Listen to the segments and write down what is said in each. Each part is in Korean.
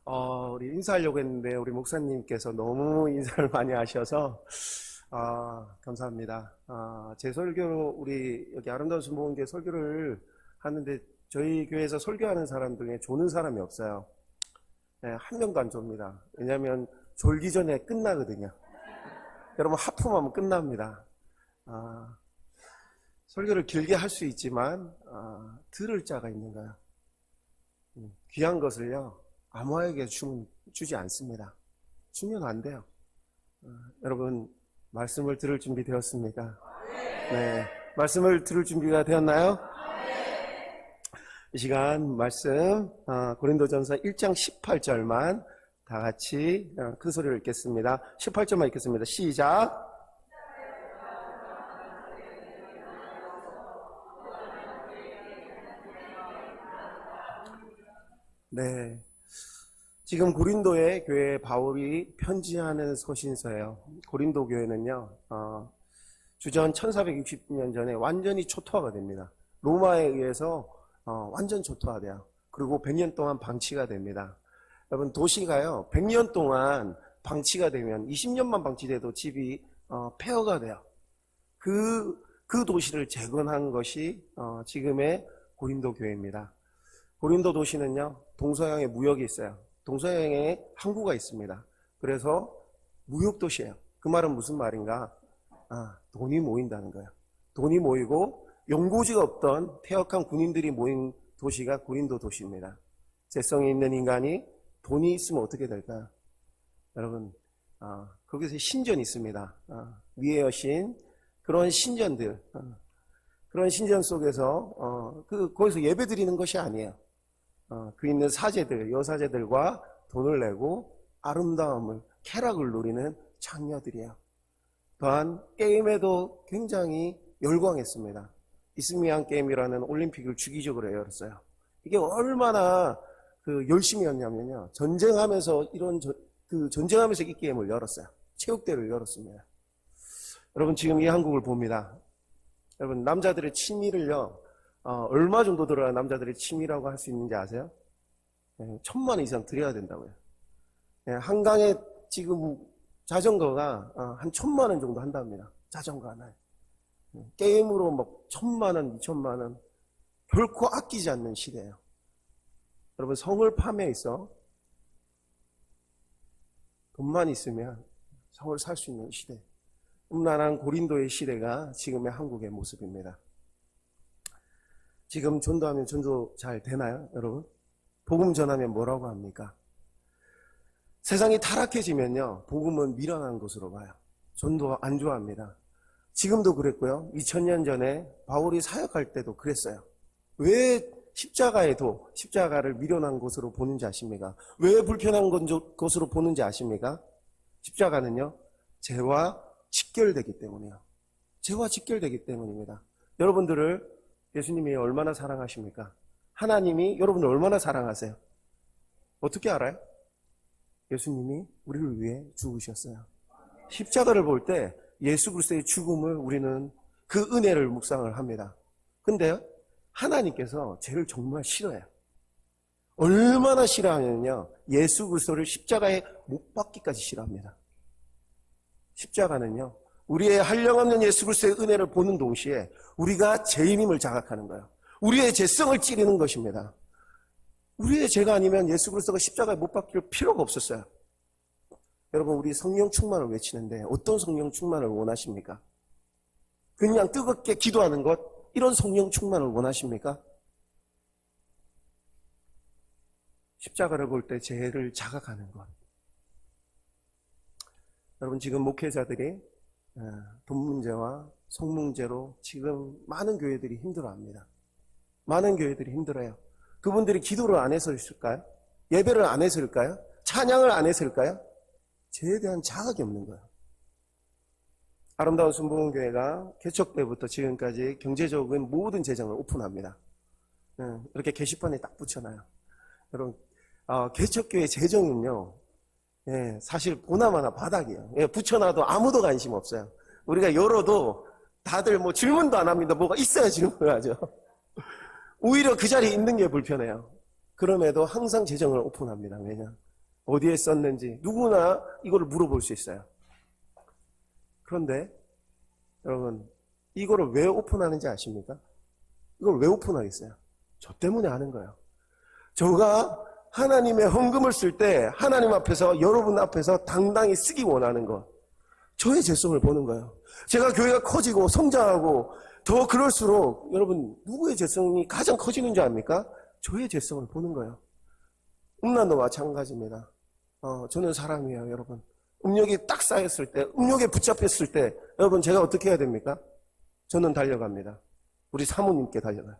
우리 인사하려고 했는데 우리 목사님께서 너무 인사를 많이 하셔서 감사합니다. 제 설교로 우리 여기 아름다운 순복음교회 설교를 하는데 저희 교회에서 설교하는 사람 중에 조는 사람이 없어요. 네, 한 명도 안 좁니다. 왜냐하면 졸기 전에 끝나거든요. 여러분 하품하면 끝납니다. 설교를 길게 할 수 있지만 들을 자가 있는 거예요. 귀한 것을요 아무에게 주지 않습니다. 주면 안 돼요. 여러분 말씀을 들을 준비 되었습니까? 네, 말씀을 들을 준비가 되었나요? 이 시간 말씀 고린도전서 1장 18절만 다 같이 큰 소리로 읽겠습니다. 18절만 읽겠습니다. 시작. 네, 지금 고린도의 교회에 바울이 편지하는 서신서예요. 고린도 교회는요 주전 1460년 전에 완전히 초토화가 됩니다. 로마에 의해서 완전 초토화돼요. 그리고 100년 동안 방치가 됩니다. 여러분 도시가요 100년 동안 방치가 되면 20년만 방치돼도 집이 폐허가 돼요. 그 도시를 재건한 것이 지금의 고린도 교회입니다. 고린도 도시는요 동서양에 무역이 있어요. 동서양에 항구가 있습니다. 그래서 무역도시예요. 그 말은 무슨 말인가? 돈이 모인다는 거예요. 돈이 모이고 용고지가 없던 퇴역한 군인들이 모인 도시가 고린도 도시입니다. 재성이 있는 인간이 돈이 있으면 어떻게 될까요? 여러분 거기서 신전이 있습니다. 위의 여신 그런 신전들 그런 신전 속에서 거기서 예배 드리는 것이 아니에요. 그 있는 사제들, 여사제들과 돈을 내고 아름다움을, 쾌락을 누리는 장녀들이에요. 또한 게임에도 굉장히 열광했습니다. 이스미안 게임이라는 올림픽을 주기적으로 열었어요. 이게 얼마나 열심히 했냐면요. 전쟁하면서 전쟁하면서 이 게임을 열었어요. 체육대회를 열었습니다. 여러분 지금 이 한국을 봅니다. 여러분 남자들의 취미를요. 얼마 정도 들어야 남자들이 취미라고 할 수 있는지 아세요? 1000만 원 이상 들여야 된다고요. 한강에 지금 자전거가 한 1000만 원 정도 한답니다. 자전거 하나에. 게임으로 막 1000만 원, 2000만 원 결코 아끼지 않는 시대예요. 여러분 성을 파매해서 돈만 있으면 성을 살 수 있는 시대. 음란한 고린도의 시대가 지금의 한국의 모습입니다. 지금 전도하면 전도 잘 되나요, 여러분? 복음 전하면 뭐라고 합니까? 세상이 타락해지면요, 복음은 미련한 것으로 봐요. 전도 안 좋아합니다. 지금도 그랬고요. 2000년 전에 바울이 사역할 때도 그랬어요. 왜 십자가를 미련한 것으로 보는지 아십니까? 왜 불편한 것으로 보는지 아십니까? 십자가는요, 죄와 직결되기 때문이에요. 죄와 직결되기 때문입니다. 여러분들을 예수님이 얼마나 사랑하십니까? 하나님이 여러분을 얼마나 사랑하세요? 어떻게 알아요? 예수님이 우리를 위해 죽으셨어요. 십자가를 볼 때 예수 그리스도의 죽음을 우리는 그 은혜를 묵상을 합니다. 근데요, 하나님께서 죄를 정말 싫어해요. 얼마나 싫어하냐면요, 예수 그리스도를 십자가에 못 박기까지 싫어합니다. 십자가는요, 우리의 한량없는 예수 그리스도의 은혜를 보는 동시에 우리가 죄인임을 자각하는 거예요. 우리의 죄성을 찌르는 것입니다. 우리의 죄가 아니면 예수 그리스도가 십자가에 못 박힐 필요가 없었어요. 여러분 우리 성령 충만을 외치는데 어떤 성령 충만을 원하십니까? 그냥 뜨겁게 기도하는 것, 이런 성령 충만을 원하십니까? 십자가를 볼 때 죄를 자각하는 것. 여러분 지금 목회자들이 돈 문제와 성 문제로 지금 많은 교회들이 힘들어합니다. 많은 교회들이 힘들어요. 그분들이 기도를 안 해서일까요? 예배를 안 해서일까요? 찬양을 안 해서일까요? 죄에 대한 자각이 없는 거예요. 아름다운 순복음교회가 개척 때부터 지금까지 경제적인 모든 재정을 오픈합니다. 이렇게 게시판에 딱 붙여놔요. 여러분 개척교회 재정은요, 사실 보나마나 바닥이에요. 붙여놔도 아무도 관심 없어요. 우리가 열어도 다들 질문도 안 합니다. 뭐가 있어야 질문을 하죠. 오히려 그 자리에 있는 게 불편해요. 그럼에도 항상 재정을 오픈합니다. 왜냐? 어디에 썼는지 누구나 이거를 물어볼 수 있어요. 그런데 여러분, 이거를 왜 오픈하는지 아십니까? 이걸 왜 오픈하겠어요? 저 때문에 하는 거예요. 저가 하나님의 헌금을 쓸 때 하나님 앞에서, 여러분 앞에서 당당히 쓰기 원하는 것, 저의 죄성을 보는 거예요. 제가 교회가 커지고 성장하고 더 그럴수록 여러분, 누구의 죄성이 가장 커지는 줄 압니까? 저의 죄성을 보는 거예요. 음란도 마찬가지입니다. 저는 사람이에요, 여러분. 음욕이 딱 쌓였을 때, 음욕에 붙잡혔을 때, 여러분, 제가 어떻게 해야 됩니까? 저는 달려갑니다. 우리 사모님께 달려가요.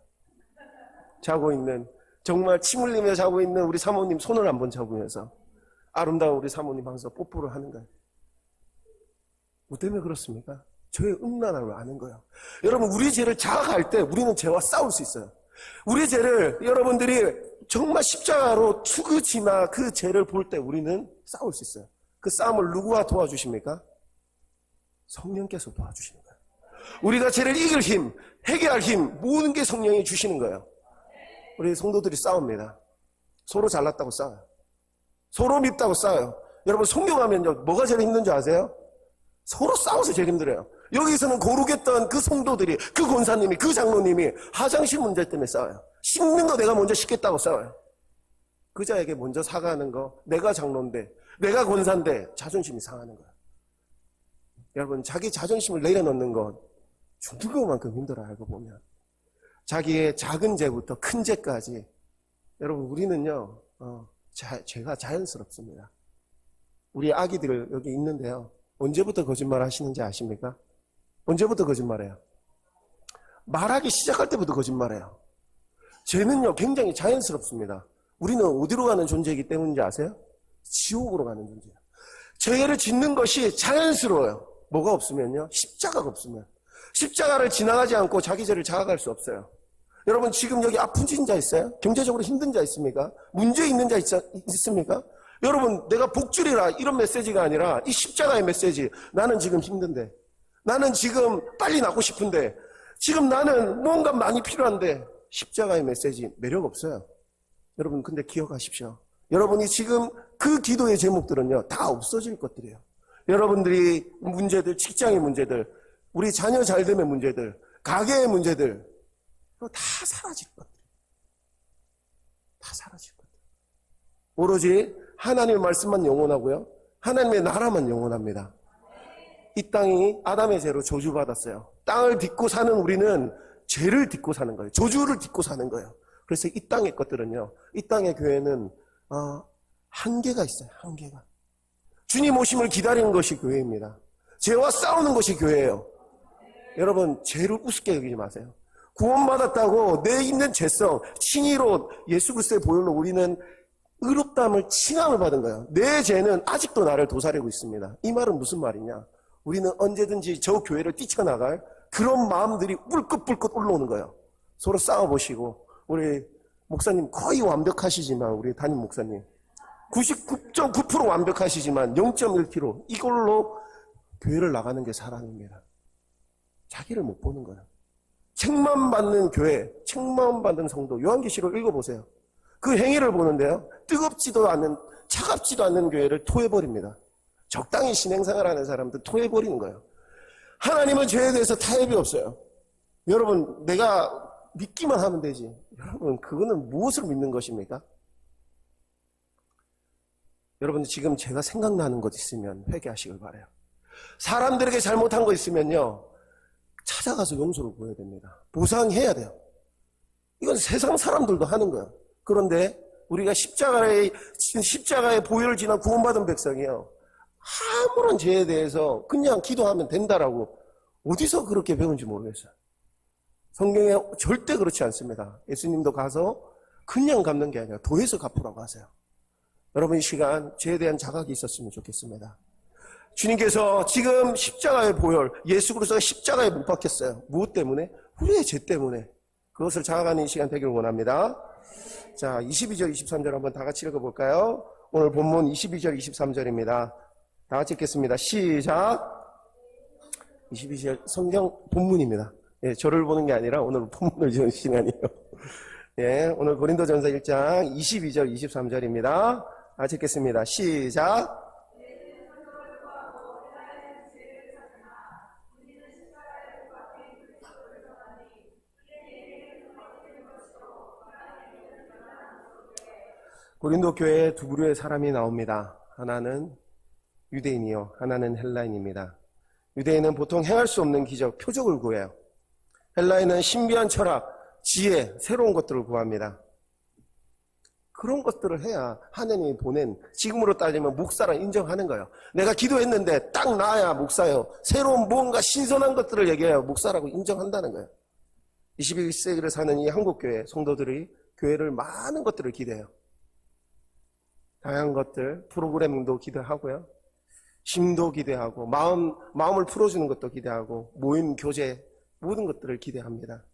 자고 있는, 정말 침 흘리며 자고 있는 우리 사모님 손을 한번 잡으면서 아름다운 우리 사모님 항상 뽀뽀를 하는 거예요. 뭐 때문에 그렇습니까? 저의 음란함을 아는 거예요. 여러분, 우리 죄를 자각할 때 우리는 죄와 싸울 수 있어요. 우리 죄를 여러분들이 정말 십자가로 투그지나 그 죄를 볼 때 우리는 싸울 수 있어요. 그 싸움을 누구가 도와주십니까? 성령께서 도와주시는 거예요. 우리가 죄를 이길 힘, 해결할 힘, 모든 게 성령이 주시는 거예요. 우리 성도들이 싸웁니다. 서로 잘났다고 싸워요. 서로 밉다고 싸워요. 여러분, 성경하면요, 뭐가 제일 힘든 줄 아세요? 서로 싸워서 제일 힘들어요. 여기서는 거룩했던 그 성도들이, 그 권사님이, 그 장로님이 화장실 문제 때문에 싸워요. 씻는 거 내가 먼저 씻겠다고 싸워요. 그자에게 먼저 사과하는 거, 내가 장로인데, 내가 권사인데 자존심이 상하는 거예요. 여러분, 자기 자존심을 내려놓는 건 죽는 것만큼 힘들어요, 알고 보면. 자기의 작은 죄부터 큰 죄까지. 여러분, 우리는요, 죄가 자연스럽습니다. 우리 아기들 여기 있는데요, 언제부터 거짓말 하시는지 아십니까? 언제부터 거짓말해요? 말하기 시작할 때부터 거짓말해요. 죄는요, 굉장히 자연스럽습니다. 우리는 어디로 가는 존재이기 때문인지 아세요? 지옥으로 가는 존재예요. 죄를 짓는 것이 자연스러워요. 뭐가 없으면요? 십자가가 없으면. 십자가를 지나가지 않고 자기 죄를 자각할 수 없어요. 여러분, 지금 여기 아픈 자 있어요? 경제적으로 힘든 자 있습니까? 문제 있는 자 있습니까? 여러분, 내가 복줄이라 이런 메시지가 아니라 이 십자가의 메시지. 나는 지금 힘든데, 나는 지금 빨리 낫고 싶은데, 지금 나는 뭔가 많이 필요한데, 십자가의 메시지 매력 없어요. 여러분, 근데 기억하십시오. 여러분이 지금 그 기도의 제목들은요, 다 없어질 것들이에요. 여러분들이 문제들, 직장의 문제들, 우리 자녀 잘됨의 문제들, 가게의 문제들, 다 사라질 것들. 다 사라질 것들. 오로지 하나님의 말씀만 영원하고요, 하나님의 나라만 영원합니다. 이 땅이 아담의 죄로 저주받았어요. 땅을 딛고 사는 우리는 죄를 딛고 사는 거예요. 저주를 딛고 사는 거예요. 그래서 이 땅의 것들은요, 이 땅의 교회는 한계가 있어요. 한계가. 주님 오심을 기다리는 것이 교회입니다. 죄와 싸우는 것이 교회예요. 여러분, 죄를 우습게 여기지 마세요. 구원받았다고 내 있는 죄성, 칭의로 예수 그리스도의 보혈로 우리는 의롭다함을 칭함을 받은 거예요. 내 죄는 아직도 나를 도사리고 있습니다. 이 말은 무슨 말이냐? 우리는 언제든지 저 교회를 뛰쳐나갈 그런 마음들이 뿔긋뿔긋 올라오는 거예요. 서로 싸워보시고, 우리 목사님 거의 완벽하시지만, 우리 담임 목사님 99.9% 완벽하시지만 0.1% 이걸로 교회를 나가는 게 사랑입니다. 자기를 못 보는 거예요. 책만 받는 교회, 책만 받는 성도, 요한계시록 읽어보세요. 그 행위를 보는데요, 뜨겁지도 않은, 차갑지도 않는 교회를 토해버립니다. 적당히 신행생활하는 사람들 토해버리는 거예요. 하나님은 죄에 대해서 타협이 없어요. 여러분, 내가 믿기만 하면 되지. 여러분, 그거는 무엇을 믿는 것입니까? 여러분, 지금 제가 생각나는 것 있으면 회개하시길 바라요. 사람들에게 잘못한 거 있으면요, 찾아가서 용서를 구해야 됩니다. 보상해야 돼요. 이건 세상 사람들도 하는 거예요. 그런데 우리가 십자가의 보혈을 지나 구원받은 백성이요, 아무런 죄에 대해서 그냥 기도하면 된다라고 어디서 그렇게 배운지 모르겠어요. 성경에 절대 그렇지 않습니다. 예수님도 가서 그냥 갚는 게 아니라 더해서 갚으라고 하세요. 여러분, 이 시간 죄에 대한 자각이 있었으면 좋겠습니다. 주님께서 지금 십자가의 보혈, 예수 그리스도가 십자가에 못 박혔어요. 무엇 때문에? 우리의 죄 때문에. 그것을 자각하는 이 시간 되기를 원합니다. 자, 22절, 23절 한번 다 같이 읽어볼까요? 오늘 본문 22절, 23절입니다. 다 같이 읽겠습니다. 시작. 22절 성경 본문입니다. 예, 저를 보는 게 아니라 오늘 본문을 지은 시간이에요. 예, 오늘 고린도전서 1장 22절, 23절입니다. 읽겠습니다. 시작. 고린도 교회에 두 부류의 사람이 나옵니다. 하나는 유대인이요, 하나는 헬라인입니다. 유대인은 보통 행할 수 없는 기적, 표적을 구해요. 헬라인은 신비한 철학, 지혜, 새로운 것들을 구합니다. 그런 것들을 해야 하나님이 보낸, 지금으로 따지면 목사라 인정하는 거예요. 내가 기도했는데 딱 나야 목사예요. 새로운 무언가 신선한 것들을 얘기해요. 목사라고 인정한다는 거예요. 21세기를 사는 이 한국교회 성도들이 교회를 많은 것들을 기대해요. 다양한 것들, 프로그램도 기대하고요. 힘도 기대하고, 마음을 풀어주는 것도 기대하고, 모임, 교제, 모든 것들을 기대합니다.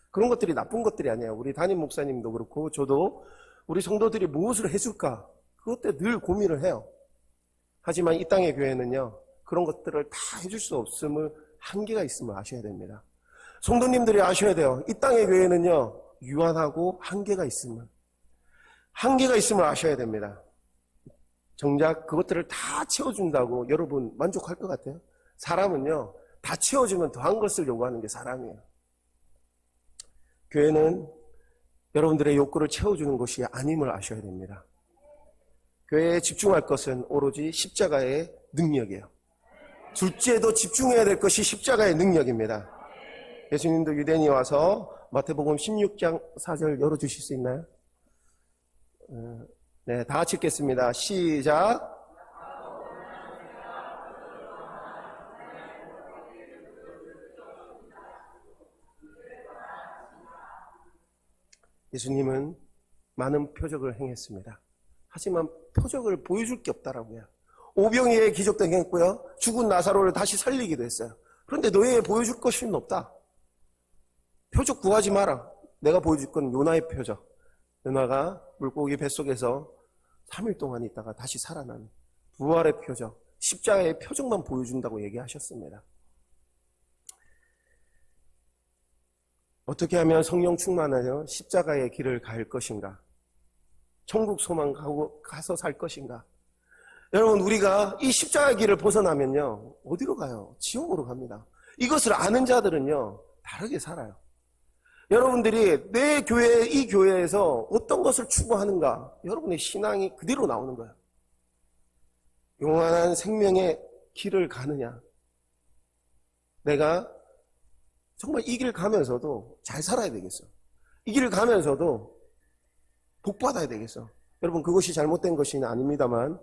그런 것들이 나쁜 것들이 아니에요. 우리 담임 목사님도 그렇고, 저도 우리 성도들이 무엇을 해줄까? 그것 때문에 늘 고민을 해요. 하지만 이 땅의 교회는요, 그런 것들을 다 해줄 수 없음을, 한계가 있음을 아셔야 됩니다. 성도님들이 아셔야 돼요. 이 땅의 교회는요, 유한하고 한계가 있음을 아셔야 됩니다. 정작 그것들을 다 채워준다고 여러분 만족할 것 같아요? 사람은요, 다 채워주면 더한 것을 요구하는 게 사람이에요. 교회는 여러분들의 욕구를 채워주는 것이 아님을 아셔야 됩니다. 교회에 집중할 것은 오로지 십자가의 능력이에요. 둘째도 집중해야 될 것이 십자가의 능력입니다. 예수님도 유대인이 와서 마태복음 16장 4절 열어주실 수 있나요? 네, 다 같이 읽겠습니다. 시작. 예수님은 많은 표적을 행했습니다. 하지만 표적을 보여줄 게 없다라고요. 오병이의 기적도 행했고요. 죽은 나사로를 다시 살리기도 했어요. 그런데 너희에 보여줄 것은 없다. 표적 구하지 마라. 내가 보여줄 건 요나의 표적. 요나가 물고기 뱃속에서 3일 동안 있다가 다시 살아난 부활의 표적, 십자가의 표적만 보여준다고 얘기하셨습니다. 어떻게 하면 성령 충만하여 십자가의 길을 갈 것인가? 천국 소망 가서 살 것인가? 여러분, 우리가 이 십자가의 길을 벗어나면요, 어디로 가요? 지옥으로 갑니다. 이것을 아는 자들은요, 다르게 살아요. 여러분들이 내 교회, 이 교회에서 어떤 것을 추구하는가? 여러분의 신앙이 그대로 나오는 거예요. 영원한 생명의 길을 가느냐? 내가 정말 이 길 가면서도 잘 살아야 되겠어. 이 길을 가면서도 복 받아야 되겠어. 여러분, 그것이 잘못된 것이 아닙니다만,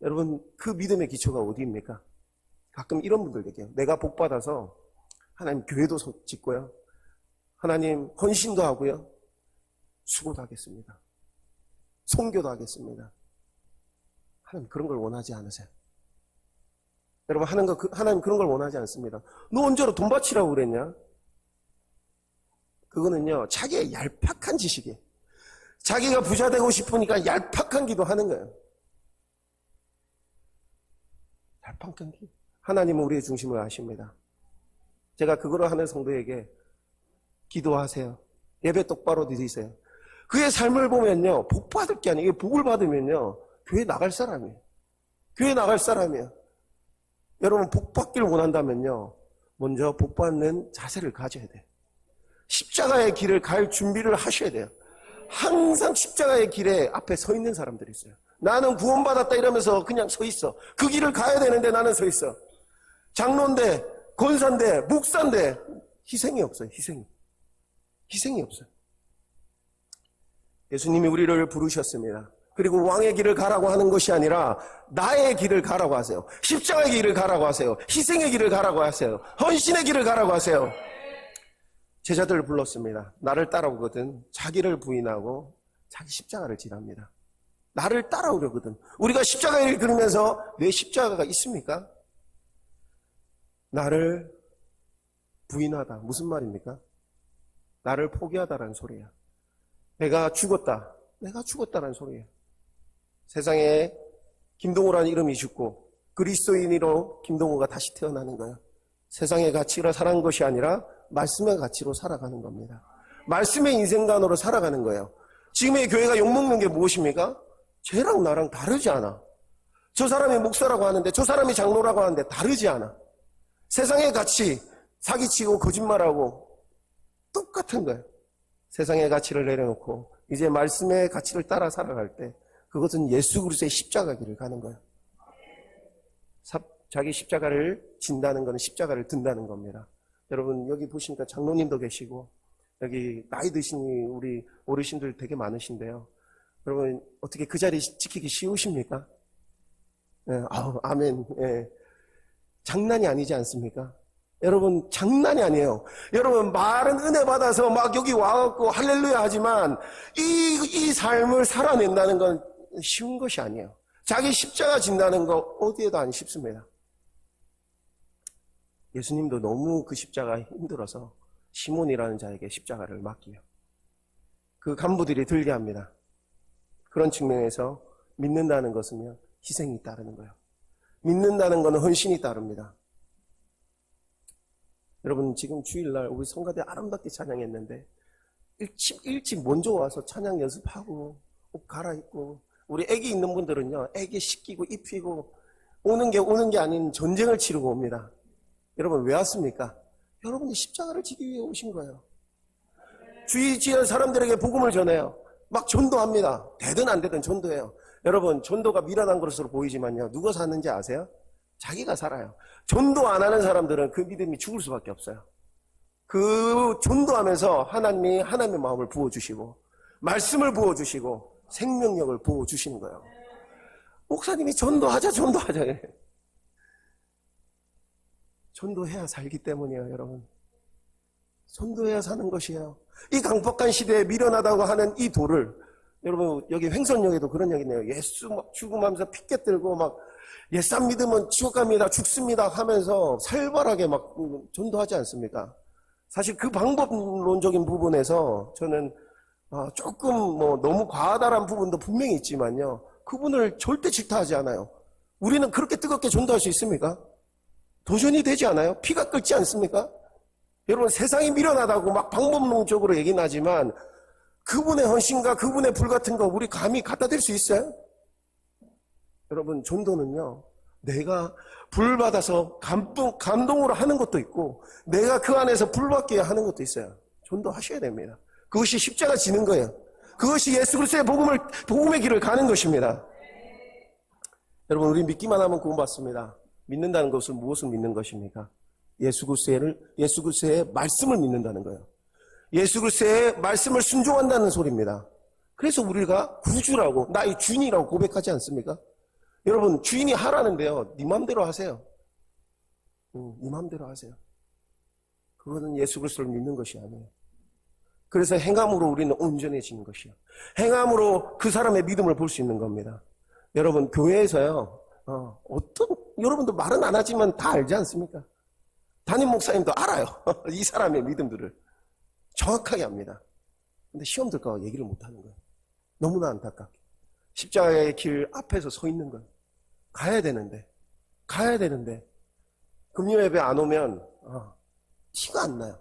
여러분, 그 믿음의 기초가 어디입니까? 가끔 이런 분들 얘기해요. 내가 복 받아서 하나님 교회도 짓고요. 하나님 헌신도 하고요. 수고도 하겠습니다. 선교도 하겠습니다. 하나님 그런 걸 원하지 않으세요. 여러분, 하나님 그런 걸 원하지 않습니다. 너 언제로 돈 바치라고 그랬냐? 그거는요, 자기의 얄팍한 지식이에요. 자기가 부자 되고 싶으니까 얄팍한 기도하는 거예요. 얄팍한 기도. 하나님은 우리의 중심을 아십니다. 제가 그거를 하는 성도에게 기도하세요. 예배 똑바로 드리세요. 그의 삶을 보면요, 복 받을 게 아니에요. 복을 받으면요, 교회 나갈 사람이에요. 교회 나갈 사람이에요. 여러분, 복 받기를 원한다면요, 먼저 복 받는 자세를 가져야 돼요. 십자가의 길을 갈 준비를 하셔야 돼요. 항상 십자가의 길에 앞에 서 있는 사람들이 있어요. 나는 구원받았다 이러면서 그냥 서 있어. 그 길을 가야 되는데 나는 서 있어. 장로인데, 권사인데, 목사인데, 희생이 없어요. 희생이 없어요. 예수님이 우리를 부르셨습니다. 그리고 왕의 길을 가라고 하는 것이 아니라 나의 길을 가라고 하세요. 십자가의 길을 가라고 하세요. 희생의 길을 가라고 하세요. 헌신의 길을 가라고 하세요. 제자들을 불렀습니다. 나를 따라오거든 자기를 부인하고 자기 십자가를 지랍니다. 나를 따라오려거든. 우리가 십자가를 그리면서 내 십자가가 있습니까? 나를 부인하다. 무슨 말입니까? 나를 포기하다라는 소리야. 내가 죽었다라는 소리야. 세상에 김동호라는 이름이 죽고 그리스도인으로 김동호가 다시 태어나는 거예요. 세상의 가치로 살아가는 것이 아니라 말씀의 가치로 살아가는 겁니다. 말씀의 인생관으로 살아가는 거예요. 지금의 교회가 욕먹는 게 무엇입니까? 쟤랑 나랑 다르지 않아. 저 사람이 목사라고 하는데 저 사람이 장로라고 하는데 다르지 않아. 세상의 가치, 사기치고 거짓말하고 똑같은 거예요. 세상의 가치를 내려놓고 이제 말씀의 가치를 따라 살아갈 때 그것은 예수 그리스도의 십자가 길을 가는 거예요. 자기 십자가를 진다는 것은 십자가를 든다는 겁니다. 여러분 여기 보시니까 장로님도 계시고 여기 나이 드신 우리 어르신들 되게 많으신데요. 여러분 어떻게 그 자리 지키기 쉬우십니까? 네, 아멘. 네. 장난이 아니지 않습니까? 여러분 장난이 아니에요. 여러분 말은 은혜 받아서 막 여기 와갖고 할렐루야 하지만 이 삶을 살아낸다는 건 쉬운 것이 아니에요. 자기 십자가 진다는 거 어디에도 안 쉽습니다. 예수님도 너무 그 십자가 힘들어서 시몬이라는 자에게 십자가를 맡기요. 그 간부들이 들게 합니다. 그런 측면에서 믿는다는 것은요, 희생이 따르는 거예요. 믿는다는 것은 헌신이 따릅니다. 여러분 지금 주일날 우리 성가대 아름답게 찬양했는데 일찍 먼저 와서 찬양 연습하고 옷 갈아입고 우리 애기 있는 분들은요, 애기 씻기고 입히고 오는 게 아닌 전쟁을 치르고 옵니다. 여러분 왜 왔습니까? 여러분이 십자가를 지기 위해 오신 거예요. 주위 지역 사람들에게 복음을 전해요. 막 전도합니다. 되든 안 되든 전도해요. 여러분 전도가 미련한 것으로 보이지만요, 누가 사는지 아세요? 자기가 살아요. 전도 안 하는 사람들은 그 믿음이 죽을 수밖에 없어요. 그 전도하면서 하나님이 하나님의 마음을 부어주시고 말씀을 부어주시고 생명력을 부어주시는 거예요. 목사님이 전도하자 전도해야 살기 때문이에요. 여러분 전도해야 사는 것이에요. 이 강박한 시대에 미련하다고 하는 이 돌을, 여러분 여기 횡선역에도 그런 얘기네요. 예수 막 죽음하면서 피켓 들고 막 옛산 믿으면 지옥 갑니다, 죽습니다 하면서 살벌하게 막 전도하지 않습니까? 사실 그 방법론적인 부분에서 저는 조금 너무 과하다란 부분도 분명히 있지만요, 그분을 절대 질타하지 않아요. 우리는 그렇게 뜨겁게 전도할 수 있습니까? 도전이 되지 않아요? 피가 끓지 않습니까? 여러분 세상이 미련하다고 막 방법론적으로 얘기는 하지만 그분의 헌신과 그분의 불 같은 거 우리 감히 갖다 댈 수 있어요? 여러분 전도는요, 내가 불 받아서 감동으로 하는 것도 있고 내가 그 안에서 불 받게 하는 것도 있어요. 전도하셔야 됩니다. 그것이 십자가 지는 거예요. 그것이 예수 그리스도의 복음의 길을 가는 것입니다. 여러분 우리 믿기만 하면 구원받습니다. 믿는다는 것은 무엇을 믿는 것입니까? 예수 그리스도의 말씀을 믿는다는 거예요. 예수 그리스도의 말씀을 순종한다는 소리입니다. 그래서 우리가 구주라고, 나의 주인이라고 고백하지 않습니까? 여러분 주인이 하라는데요, 네 맘대로 하세요. 네 맘대로 하세요. 그거는 예수 그리스도를 믿는 것이 아니에요. 그래서 행함으로 우리는 온전해지는 것이요, 행함으로 그 사람의 믿음을 볼 수 있는 겁니다. 여러분 교회에서요, 여러분도 말은 안 하지만 다 알지 않습니까? 담임 목사님도 알아요. 이 사람의 믿음들을 정확하게 압니다. 근데 시험 들까 봐 얘기를 못 하는 거예요. 너무나 안타깝게 십자가의 길 앞에서 서 있는 거예요. 가야 되는데 금요 예배 안 오면 티가 안 나요.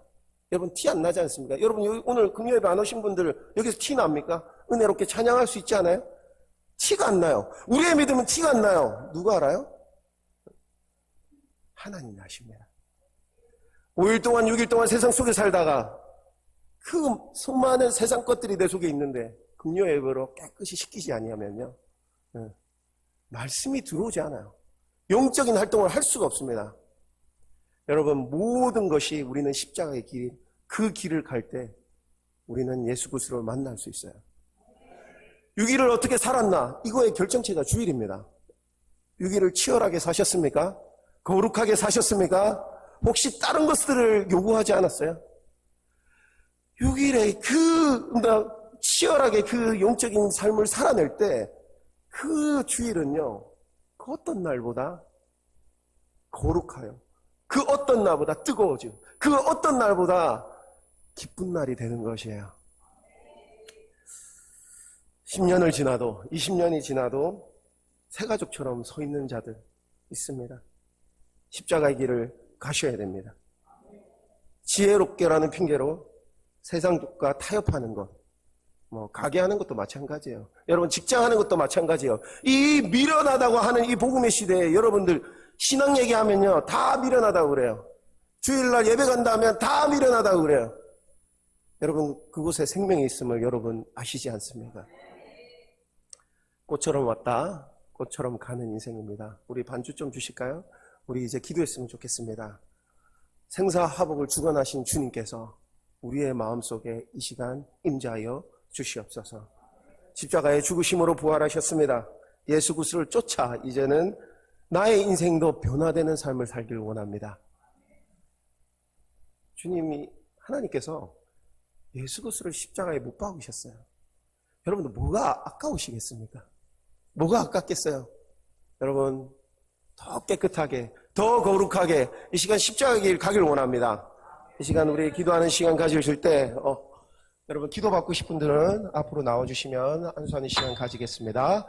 여러분 티 안 나지 않습니까? 여러분 오늘 금요 예배 안 오신 분들 여기서 티 납니까? 은혜롭게 찬양할 수 있지 않아요? 티가 안 나요. 우리의 믿음은 티가 안 나요. 누가 알아요? 하나님이 아십니다. 5일 동안 6일 동안 세상 속에 살다가 그 수많은 세상 것들이 내 속에 있는데 금요 예배로 깨끗이 씻기지 아니하면요, 말씀이 들어오지 않아요. 영적인 활동을 할 수가 없습니다. 여러분 모든 것이 우리는 십자가의 길, 그 길을 갈 때 우리는 예수 그리스도를 만날 수 있어요. 6일을 어떻게 살았나, 이거의 결정체가 주일입니다. 6일을 치열하게 사셨습니까? 거룩하게 사셨습니까? 혹시 다른 것들을 요구하지 않았어요? 6일에 치열하게 그 영적인 삶을 살아낼 때 그 주일은요, 그 어떤 날보다 거룩하여, 그 어떤 날보다 뜨거워지고, 그 어떤 날보다 기쁜 날이 되는 것이에요. 10년을 지나도 20년이 지나도 새가족처럼 서 있는 자들 있습니다. 십자가의 길을 가셔야 됩니다. 지혜롭게라는 핑계로 세상과 타협하는 것, 뭐 가게 하는 것도 마찬가지예요. 여러분 직장 하는 것도 마찬가지예요. 이 미련하다고 하는 이 복음의 시대에 여러분들 신앙 얘기하면요 다 미련하다고 그래요. 주일날 예배 간다 하면 다 미련하다고 그래요. 여러분 그곳에 생명이 있음을 여러분 아시지 않습니까? 꽃처럼 왔다 꽃처럼 가는 인생입니다. 우리 반주 좀 주실까요? 우리 이제 기도했으면 좋겠습니다. 생사화복을 주관하신 주님께서 우리의 마음속에 이 시간 임재하여 주시옵소서. 십자가의 죽으심으로 부활하셨습니다. 예수 그리스도를 쫓아 이제는 나의 인생도 변화되는 삶을 살기를 원합니다. 주님이 하나님께서 예수 그리스도를 십자가에 못 박으셨어요. 여러분들 뭐가 아까우시겠습니까? 뭐가 아깝겠어요? 여러분 더 깨끗하게 더 거룩하게 이 시간 십자가의 길 가기를 원합니다. 이 시간 우리 기도하는 시간 가지실 때 여러분 기도받고 싶은 분들은 앞으로 나와주시면 안수하는 시간 가지겠습니다.